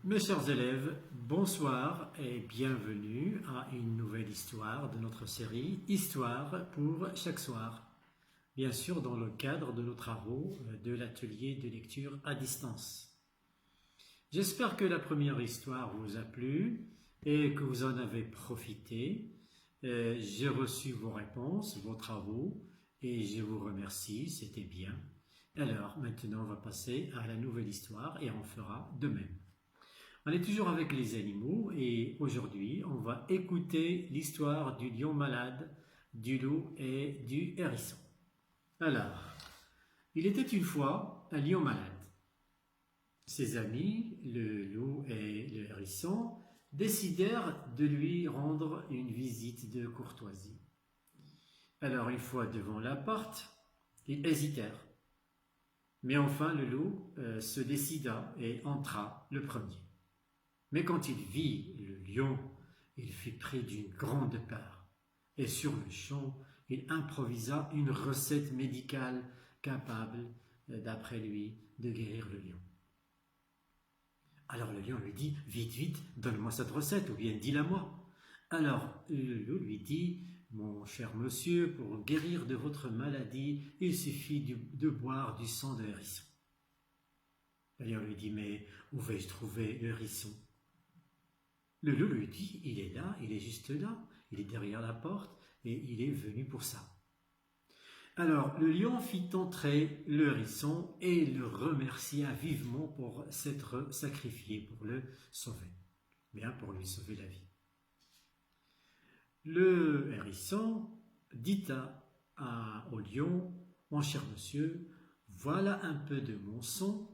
Mes chers élèves, bonsoir et bienvenue à une nouvelle histoire de notre série Histoire pour chaque soir. Bien sûr, dans le cadre de nos travaux de l'atelier de lecture à distance. J'espère que la première histoire vous a plu et que vous en avez profité. J'ai reçu vos réponses, vos travaux et je vous remercie, c'était bien. Alors, maintenant, on va passer à la nouvelle histoire et on fera de même. On est toujours avec les animaux et aujourd'hui on va écouter l'histoire du lion malade, du loup et du hérisson. Alors, il était une fois un lion malade. Ses amis, le loup et le hérisson, décidèrent de lui rendre une visite de courtoisie. Alors, une fois devant la porte, ils hésitèrent. Mais enfin, le loup se décida et entra le premier. Mais quand il vit le lion, il fut pris d'une grande peur, et sur le champ, il improvisa une recette médicale capable, d'après lui, de guérir le lion. Alors le lion lui dit, vite, vite, donne-moi cette recette, ou bien dis-la-moi. Alors le loup lui dit, mon cher monsieur, pour guérir de votre maladie, il suffit de boire du sang de hérisson. Le lion lui dit, mais où vais-je trouver le hérisson? Le loup lui dit, il est là, il est juste là, il est derrière la porte et il est venu pour ça. Alors le lion fit entrer le hérisson et le remercia vivement pour s'être sacrifié, pour le sauver, bien pour lui sauver la vie. Le hérisson dit au lion, mon cher monsieur, voilà un peu de mon sang,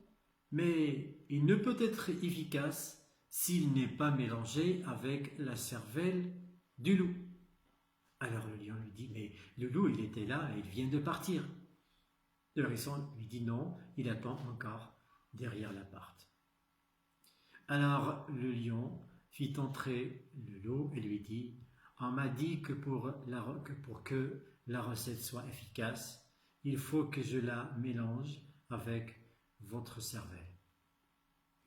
mais il ne peut être efficace s'il n'est pas mélangé avec la cervelle du loup. Alors le lion lui dit, mais le loup il était là et il vient de partir. Le hérisson lui dit non, il attend encore derrière la porte. Alors le lion fit entrer le loup et lui dit, on m'a dit que pour que la recette soit efficace, il faut que je la mélange avec votre cervelle.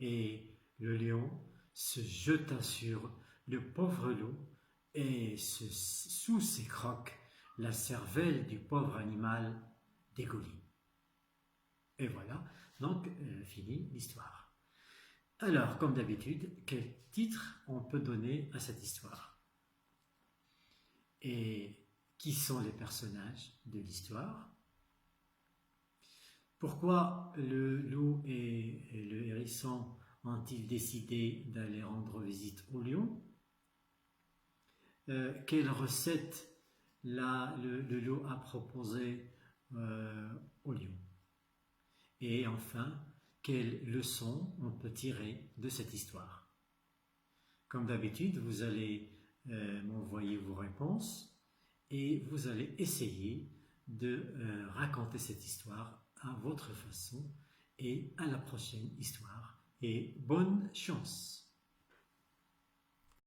Et le lion se jeta sur le pauvre loup et sous ses crocs, la cervelle du pauvre animal dégouline. Et voilà, donc finie l'histoire. Alors, comme d'habitude, quel titre on peut donner à cette histoire? Et qui sont les personnages de l'histoire? Pourquoi le loup et le hérisson ont-ils décidé d'aller rendre visite au lion? Quelle recette le loup a proposée au lion? Et enfin, quelle leçon on peut tirer de cette histoire? Comme d'habitude, vous allez m'envoyer vos réponses et vous allez essayer de raconter cette histoire à votre façon et à la prochaine histoire. Et bonne chance!